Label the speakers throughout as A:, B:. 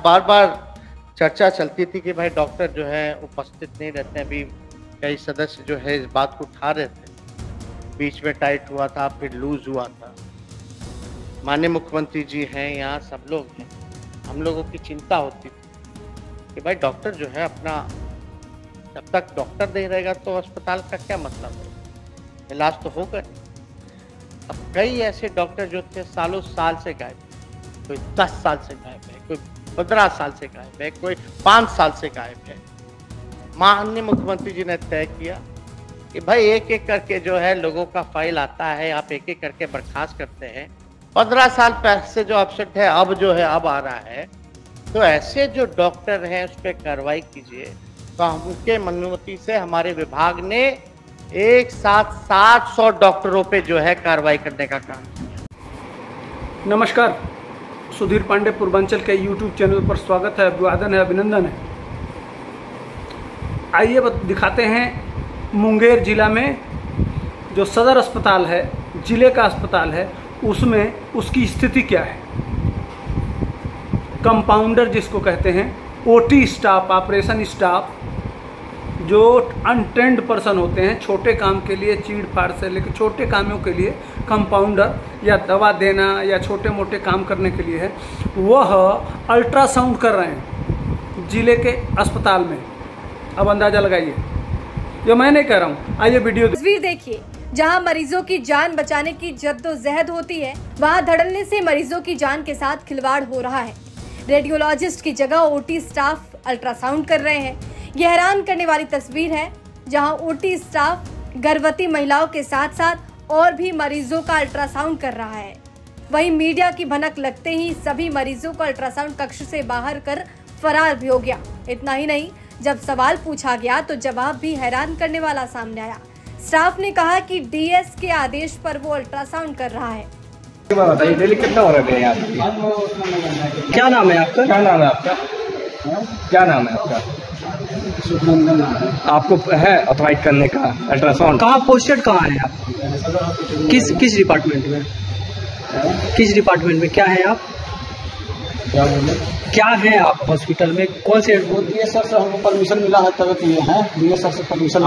A: बार बार चर्चा चलती थी कि भाई डॉक्टर जो है उपस्थित नहीं रहते हैं। अभी कई सदस्य जो है इस बात को उठा रहे थे, बीच में टाइट हुआ था, फिर लूज हुआ था। माननीय मुख्यमंत्री जी हैं, यहाँ सब लोग हैं, हम लोगों की चिंता होती थी कि भाई डॉक्टर जो है अपना, जब तक डॉक्टर नहीं रहेगा तो अस्पताल का क्या मतलब है, इलाज तो होगा नहीं। अब कई ऐसे डॉक्टर जो थे सालों साल से गायब है, कोई 10 साल से गायब है, कोई 15 साल से गायब है, कोई 5 साल से गायब है। माननीय मुख्यमंत्री जी ने तय किया कि भाई एक एक करके जो है लोगों का फाइल आता है, आप एक एक करके बर्खास्त करते हैं। 15 साल पहले से जो एब्सेंट है अब जो है अब आ रहा है, तो ऐसे जो डॉक्टर हैं उस पर कार्रवाई कीजिए। तो उनके अनुमति से हमारे विभाग ने एक साथ 700 डॉक्टरों पे जो है कार्रवाई करने का काम किया।
B: नमस्कार, सुधीर पांडे पूर्वांचल के YouTube चैनल पर स्वागत है, अभिवादन है, अभिनंदन है। आइए दिखाते हैं मुंगेर जिला में जो सदर अस्पताल है, जिले का अस्पताल है, उसमें उसकी स्थिति क्या है। कंपाउंडर जिसको कहते हैं, OT स्टाफ, ऑपरेशन स्टाफ, जो अनट्रेंड पर्सन होते हैं, छोटे काम के लिए, चीड़ फाड़ से लेकर छोटे कामों के लिए कंपाउंडर या दवा देना या छोटे मोटे काम करने के लिए है, वह अल्ट्रासाउंड कर रहे हैं जिले के अस्पताल में। अब अंदाजा लगाइए, ये मैं नहीं कह रहा हूँ, आइए वीडियो
C: तस्वीर देखिए। जहां मरीजों की जान बचाने की जद्दोजहद होती है, वहां धड़ल्ले से मरीजों की जान के साथ खिलवाड़ हो रहा है। रेडियोलॉजिस्ट की जगह OT स्टाफ अल्ट्रासाउंड कर रहे हैं। यह हैरान करने वाली तस्वीर है, जहां OT स्टाफ गर्भवती महिलाओं के साथ साथ और भी मरीजों का अल्ट्रासाउंड कर रहा है। वहीं मीडिया की भनक लगते ही सभी मरीजों को अल्ट्रासाउंड कक्ष से बाहर कर फरार भी हो गया। इतना ही नहीं, जब सवाल पूछा गया तो जवाब भी हैरान करने वाला सामने आया। स्टाफ ने कहा कि DS के आदेश पर वो अल्ट्रासाउंड कर रहा है।
D: बताइए, डेली कितना हो रहा है यहाँ?
B: क्या नाम है आपका?
D: क्या नाम है आपका? क्या नाम है आपका?
E: सुखनंदन।
D: आपको है ऑथराइज करने का अल्ट्रासाउंड?
B: कहाँ पोस्टेड कहाँ है आप? किस डिपार्टमेंट में? किस डिपार्टमेंट में क्या है आप?
E: क्या बोले?
B: क्या है आप हॉस्पिटल में? कौन से?
E: DSR से हमको परमिशन मिला है, तब ये है DSR से परमिशन।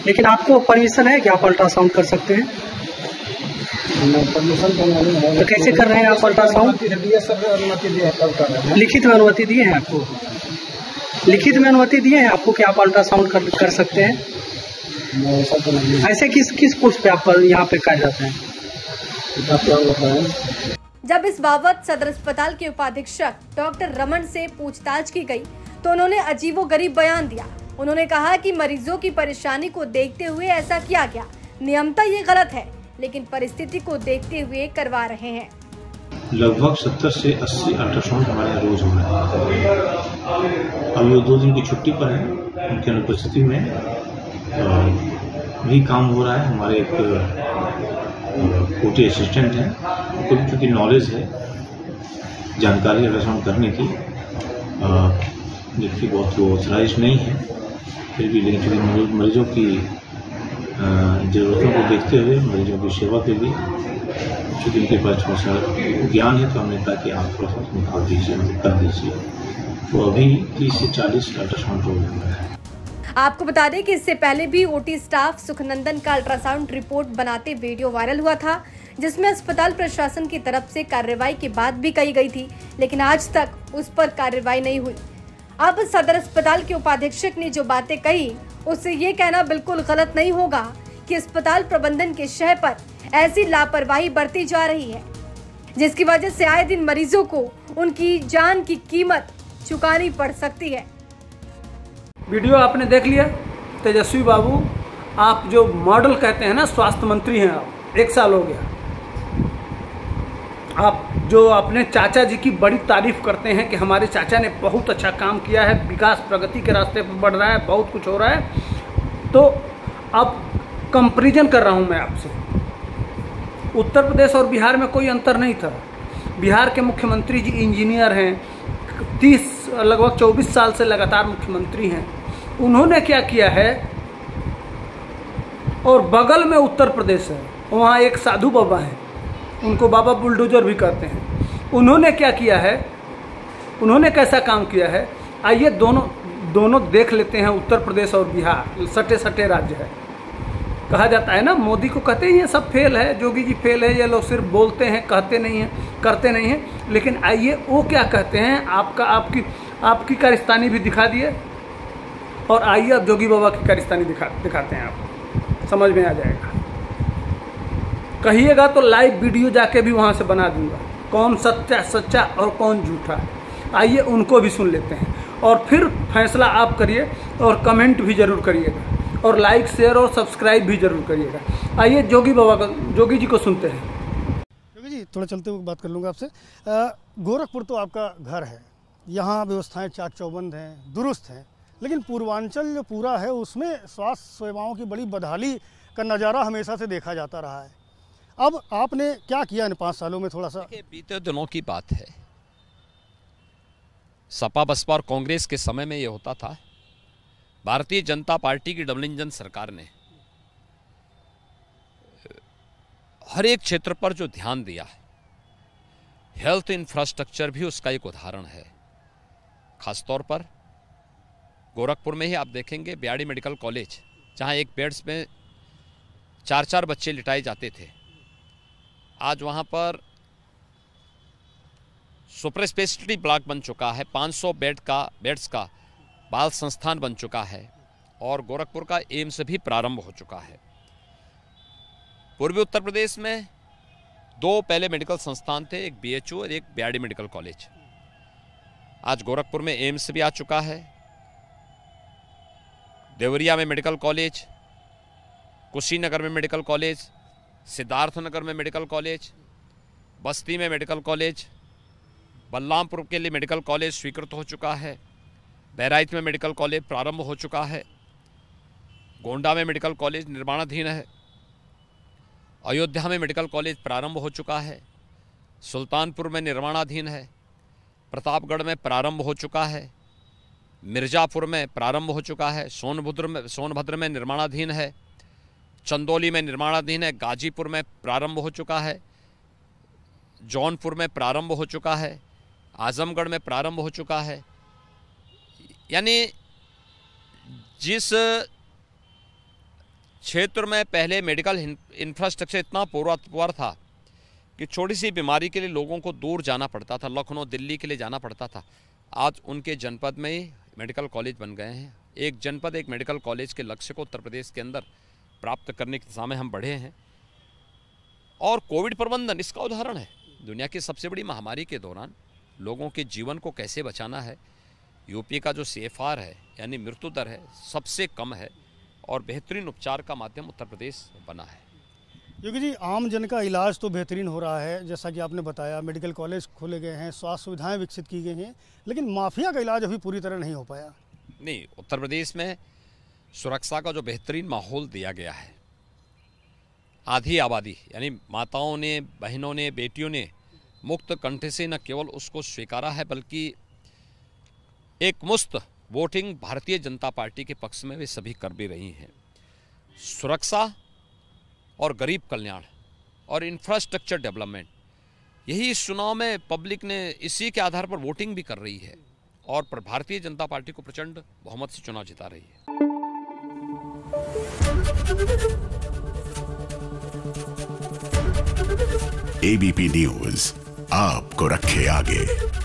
B: लेकिन आपको परमिशन है कि आप अल्ट्रासाउंड कर सकते हैं?
E: परमिशन तो नहीं है।
B: तो कैसे कर रहे हैं आप अल्ट्रासाउंड?
E: DSR से अनुमति दी है तब कर रहे हैं।
B: लिखित में अनुमति दिए हैं आपको? लिखित में अनुमति दिए हैं आपको कि आप अल्ट्रासाउंड कर सकते हैं?
E: ऐसा तो नहीं है।
B: ऐसे किस पोस्ट पे आप यहाँ पे कह जाते हैं?
E: क्या होता है?
C: जब इस बाबत सदर अस्पताल के उपाधीक्षक डॉक्टर रमन से पूछताछ की गई तो उन्होंने अजीबोगरीब बयान दिया। उन्होंने कहा कि मरीजों की परेशानी को देखते हुए ऐसा किया गया। नियमतः ये गलत है, लेकिन परिस्थिति को देखते हुए करवा रहे हैं।
F: लगभग 70 से 80 अल्ट्रासाउंड हमारे यहाँ रोज हो रहे हैं। अब ये 2 दिन की छुट्टी पर है, उनकी अनुपस्थिति में भी काम हो रहा है। हमारे एक OT असिस्टेंट हैं, उनको भी चूँकि नॉलेज है, जानकारी अल्ट्रासाउंड करने की, जबकि बहुत वो ऑथराइज नहीं है, फिर भी लेकिन चूँकि मरीजों की ज़रूरतों को देखते हुए, मरीजों की सेवा के लिए चूँकि उनके पास थोड़ा सा ज्ञान है, तो हमने कहा कि आप थोड़ा सा निकाल दीजिए, कर दीजिए। तो अभी 30 से 40 अल्ट्रासाउंड हो रहा है।
C: आपको बता दें कि इससे पहले भी OT स्टाफ सुखनंदन का अल्ट्रासाउंड रिपोर्ट बनाते वीडियो वायरल हुआ था, जिसमें अस्पताल प्रशासन की तरफ से कार्रवाई की बात भी कही गई थी, लेकिन आज तक उस पर कार्रवाई नहीं हुई। अब सदर अस्पताल के उपाधीक्षक ने जो बातें कही, उससे ये कहना बिल्कुल गलत नहीं होगा कि अस्पताल प्रबंधन के शह पर ऐसी लापरवाही बरती जा रही है, जिसकी वजह से आए दिन मरीजों को उनकी जान की कीमत चुकानी पड़ सकती है।
B: वीडियो आपने देख लिया। तेजस्वी बाबू, आप जो मॉडल कहते हैं ना, स्वास्थ्य मंत्री हैं आप, 1 साल हो गया। आप जो अपने चाचा जी की बड़ी तारीफ करते हैं कि हमारे चाचा ने बहुत अच्छा काम किया है, विकास प्रगति के रास्ते पर बढ़ रहा है, बहुत कुछ हो रहा है, तो अब कंपैरिजन कर रहा हूं मैं आपसे। उत्तर प्रदेश और बिहार में कोई अंतर नहीं था। बिहार के मुख्यमंत्री जी इंजीनियर हैं, लगभग 24 साल से लगातार मुख्यमंत्री हैं। उन्होंने क्या किया है, और बगल में उत्तर प्रदेश है, वहाँ एक साधु बाबा हैं, उनको बाबा बुलडोजर भी कहते हैं। उन्होंने क्या किया है, उन्होंने कैसा काम किया है, आइए दोनों देख लेते हैं। उत्तर प्रदेश और बिहार सटे सटे राज्य है। कहा जाता है ना, मोदी को कहते हैं ये सब फेल है, योगी जी फेल है, ये लोग सिर्फ बोलते हैं, कहते नहीं हैं, करते नहीं हैं। लेकिन आइए वो क्या कहते हैं, आपकी कारस्तानी भी दिखा दिए, और आइए अब जोगी बाबा की कारस्तानी दिखाते हैं, आपको समझ में आ जाएगा। कहिएगा तो लाइव वीडियो जाके भी वहाँ से बना दूंगा, कौन सच्चा और कौन झूठा। आइए उनको भी सुन लेते हैं, और फिर फैसला आप करिए, और कमेंट भी जरूर करिएगा, और लाइक शेयर और सब्सक्राइब भी जरूर करिएगा। आइए जोगी जी को सुनते हैं।
G: जोगी जी, थोड़ा चलते हुए बात कर लूँगा आपसे। गोरखपुर तो आपका घर है, यहाँ व्यवस्थाएं चाक चौबंद हैं, दुरुस्त हैं, लेकिन पूर्वांचल जो पूरा है उसमें स्वास्थ्य सेवाओं की बड़ी बदहाली का नज़ारा हमेशा से देखा जाता रहा है। अब आपने क्या किया इन 5 सालों में, थोड़ा सा?
H: बीते दिनों की बात है, सपा बसपा और कांग्रेस के समय में ये होता था। भारतीय जनता पार्टी की डबल इंजन सरकार ने हर एक क्षेत्र पर जो ध्यान दिया है, हेल्थ इंफ्रास्ट्रक्चर भी उसका एक उदाहरण है। खासतौर पर गोरखपुर में ही आप देखेंगे बीआरडी मेडिकल कॉलेज, जहां एक बेड्स में 4-4 बच्चे लिटाए जाते थे, आज वहां पर सुपर स्पेशलिटी ब्लॉक बन चुका है, 500 बेड्स का बाल संस्थान बन चुका है, और गोरखपुर का एम्स भी प्रारंभ हो चुका है। पूर्वी उत्तर प्रदेश में 2 पहले मेडिकल संस्थान थे, एक बीएचयू और एक बीआरडी मेडिकल कॉलेज। आज गोरखपुर में एम्स भी आ चुका है, देवरिया में मेडिकल कॉलेज, कुशीनगर में मेडिकल कॉलेज, सिद्धार्थनगर में मेडिकल कॉलेज, बस्ती में मेडिकल कॉलेज, बलरामपुर के लिए मेडिकल कॉलेज स्वीकृत हो चुका है, बहराइच में मेडिकल कॉलेज प्रारंभ हो चुका है, गोंडा में मेडिकल कॉलेज निर्माणाधीन है, अयोध्या में मेडिकल कॉलेज प्रारंभ हो चुका है, सुल्तानपुर में निर्माणाधीन है, प्रतापगढ़ में प्रारंभ हो चुका है, मिर्जापुर में प्रारंभ हो चुका है, सोनभद्र में निर्माणाधीन है, चंदौली में निर्माणाधीन है, गाजीपुर में प्रारंभ हो चुका है, जौनपुर में प्रारंभ हो चुका है, आजमगढ़ में प्रारंभ हो चुका है। यानी जिस क्षेत्र में पहले मेडिकल इंफ्रास्ट्रक्चर इतना पुअर था कि छोटी सी बीमारी के लिए लोगों को दूर जाना पड़ता था, लखनऊ दिल्ली के लिए जाना पड़ता था, आज उनके जनपद में ही मेडिकल कॉलेज बन गए हैं। एक जनपद एक मेडिकल कॉलेज के लक्ष्य को उत्तर प्रदेश के अंदर प्राप्त करने की दिशा में हम बढ़े हैं। और कोविड प्रबंधन इसका उदाहरण है। दुनिया की सबसे बड़ी महामारी के दौरान लोगों के जीवन को कैसे बचाना है, यूपी का जो CFR है यानी मृत्यु दर है सबसे कम है, और बेहतरीन उपचार का माध्यम उत्तर प्रदेश बना है।
G: योगी जी, आम जन का इलाज तो बेहतरीन हो रहा है, जैसा कि आपने बताया, मेडिकल कॉलेज खोले गए हैं, स्वास्थ्य सुविधाएं विकसित की गई हैं, लेकिन माफिया का इलाज अभी पूरी तरह नहीं हो पाया।
H: नहीं, उत्तर प्रदेश में सुरक्षा का जो बेहतरीन माहौल दिया गया है, आधी आबादी यानी माताओं ने, बहनों ने, बेटियों ने मुक्त कंठ से न केवल उसको स्वीकारा है, बल्कि एक मुफ्त वोटिंग भारतीय जनता पार्टी के पक्ष में वे सभी कर भी रही हैं। सुरक्षा और गरीब कल्याण और इंफ्रास्ट्रक्चर डेवलपमेंट, यही इस चुनाव में पब्लिक ने इसी के आधार पर वोटिंग भी कर रही है, और भारतीय जनता पार्टी को प्रचंड बहुमत से चुनाव जिता रही है।
I: ABP न्यूज आपको रखे आगे।